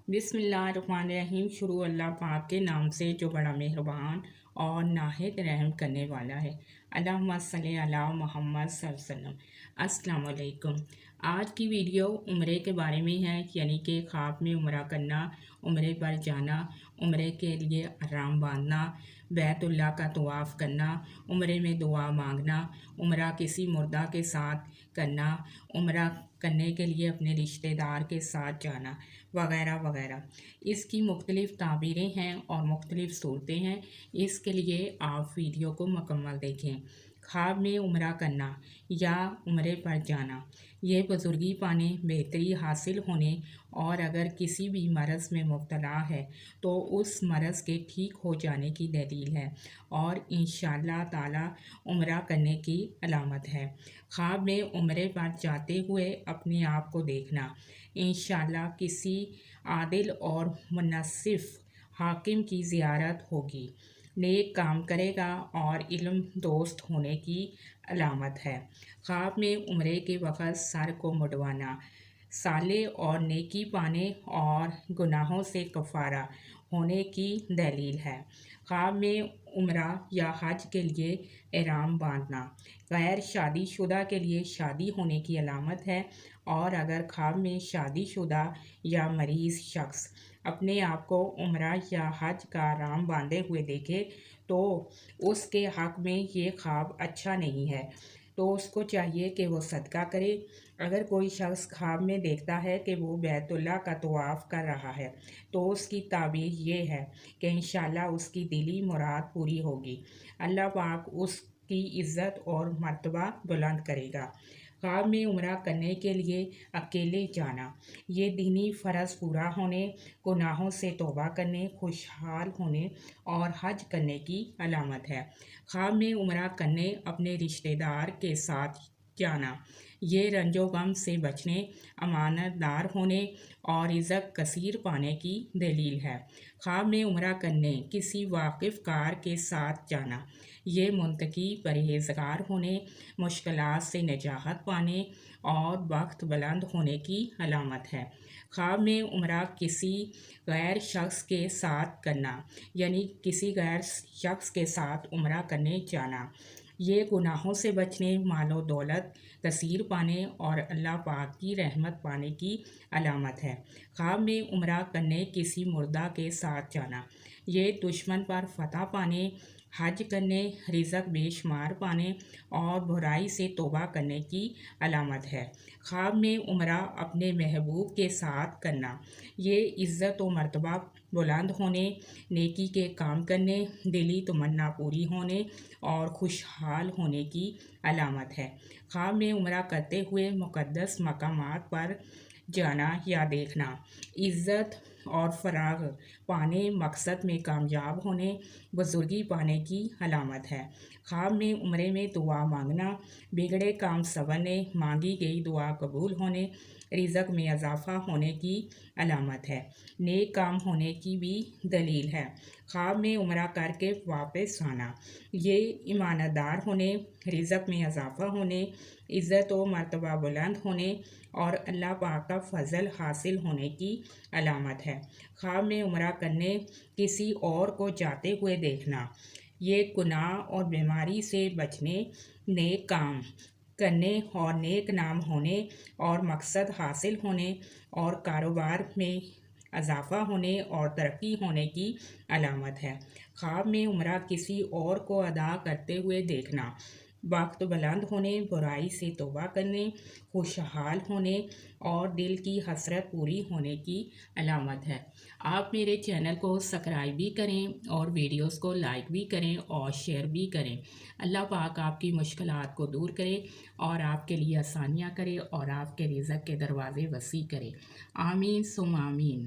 بسم اللہ الرحمن الرحیم۔ شروع اللہ پاک کے نام سے جو بڑا مہربان اور نہایت رحم کرنے والا ہے۔ اللہم صلی علی محمد صلی اللہ علیہ وسلم۔ السلام علیکم۔ آج کی ویڈیو عمرے کے بارے میں ہے، یعنی کہ خواب میں عمرہ کرنا، عمرے پر جانا، عمرے کے لیے احرام باندھنا، بیت اللہ کا طواف کرنا، عمرے میں دعا مانگنا، عمرہ کسی مردہ کے ساتھ کرنا، عمرہ کرنے کے لیے اپنے رشتہ دار کے ساتھ جانا، وغیرہ وغیرہ۔ اس کی مختلف تعبیریں ہیں اور مختلف صورتیں ہیں، اس کے لیے آپ ویڈیو کو مکمل دیکھیں۔ خواب میں عمرہ کرنا یا عمرے پر جانا، یہ بزرگی پانے، بہتری حاصل ہونے اور اگر کسی بھی مرض میں مبتلا ہے تو اس مرض کے ٹھیک ہو جانے کی دلیل ہے اور انشاءاللہ تعالی عمرہ کرنے کی علامت ہے۔ خواب میں عمرے پر جاتے ہوئے اپنے آپ کو دیکھنا، انشاءاللہ کسی عادل اور منصف حاکم کی زیارت ہوگی، نیک کام کرے گا اور علم دوست ہونے کی علامت ہے۔ خواب میں عمرے کے وقت سر کو مڈوانا صالح اور نیکی پانے اور گناہوں سے کفارہ ہونے کی دلیل ہے۔ خواب میں عمرہ یا حج کے لیے احرام باندھنا غیر شادی شدہ کے لیے شادی ہونے کی علامت ہے، اور اگر خواب میں شادی شدہ یا مریض شخص اپنے آپ کو عمرہ یا حج کا احرام باندھے ہوئے دیکھے تو اس کے حق میں یہ خواب اچھا نہیں ہے، تو اس کو چاہیے کہ وہ صدقہ کرے۔ اگر کوئی شخص خواب میں دیکھتا ہے کہ وہ بیت اللہ کا طواف کر رہا ہے تو اس کی تعبیر یہ ہے کہ انشاءاللہ اس کی دلی مراد پوری ہوگی، اللہ پاک اس کی عزت اور مرتبہ بلند کرے گا۔ خواب میں عمرہ کرنے کے لیے اکیلے جانا، یہ دینی فرض پورا ہونے، گناہوں سے توبہ کرنے، خوشحال ہونے اور حج کرنے کی علامت ہے۔ خواب میں عمرہ کرنے اپنے رشتہ دار کے ساتھ جانا، یہ رنج و غم سے بچنے، امانت دار ہونے اور عزت کثیر پانے کی دلیل ہے۔ خواب میں عمرہ کرنے کسی واقف کار کے ساتھ جانا، یہ منتقی پرہیزگار ہونے، مشکلات سے نجات پانے اور بخت بلند ہونے کی علامت ہے۔ خواب میں عمرہ کسی غیر شخص کے ساتھ کرنا، یعنی کسی غیر شخص کے ساتھ عمرہ کرنے جانا، یہ گناہوں سے بچنے، مال و دولت کثیر پانے اور اللہ پاک کی رحمت پانے کی علامت ہے۔ خواب میں عمرہ کرنے کسی مردہ کے ساتھ جانا، یہ دشمن پر فتح پانے، حج کرنے، رزق بے شمار پانے اور برائی سے توبہ کرنے کی علامت ہے۔ خواب میں عمرہ اپنے محبوب کے ساتھ کرنا، یہ عزت و مرتبہ بلند ہونے، نیکی کے کام کرنے، دلی تمنا پوری ہونے اور خوشحال ہونے کی علامت ہے۔ خواب میں عمرہ کرتے ہوئے مقدس مقامات پر جانا یا دیکھنا، عزت اور فراغ پانے، مقصد میں کامیاب ہونے، بزرگی پانے کی علامت ہے۔ خواب میں عمرے میں دعا مانگنا، بگڑے کام سنورنے، مانگی گئی دعا قبول ہونے، رزق میں اضافہ ہونے کی علامت ہے، نیک کام ہونے کی بھی دلیل ہے۔ خواب میں عمرہ کر کے واپس آنا، یہ ایماندار دار ہونے، رزق میں اضافہ ہونے، عزت و مرتبہ بلند ہونے اور اللہ پاک کا فضل حاصل ہونے کی علامت ہے۔ خواب میں عمرہ کرنے کسی اور کو جاتے ہوئے دیکھنا، یہ گناہ اور بیماری سے بچنے، نیک کام کرنے اور نیک نام ہونے اور مقصد حاصل ہونے اور کاروبار میں اضافہ ہونے اور ترقی ہونے کی علامت ہے۔ خواب میں عمرہ کسی اور کو ادا کرتے ہوئے دیکھنا، بخت بلند ہونے، برائی سے توبہ کرنے، خوشحال ہونے اور دل کی حسرت پوری ہونے کی علامت ہے۔ آپ میرے چینل کو سبسکرائب بھی کریں اور ویڈیوز کو لائک بھی کریں اور شیئر بھی کریں۔ اللہ پاک آپ کی مشکلات کو دور کرے اور آپ کے لیے آسانیاں کرے اور آپ کے رزق کے دروازے وسیع کرے۔ آمین ثم آمین۔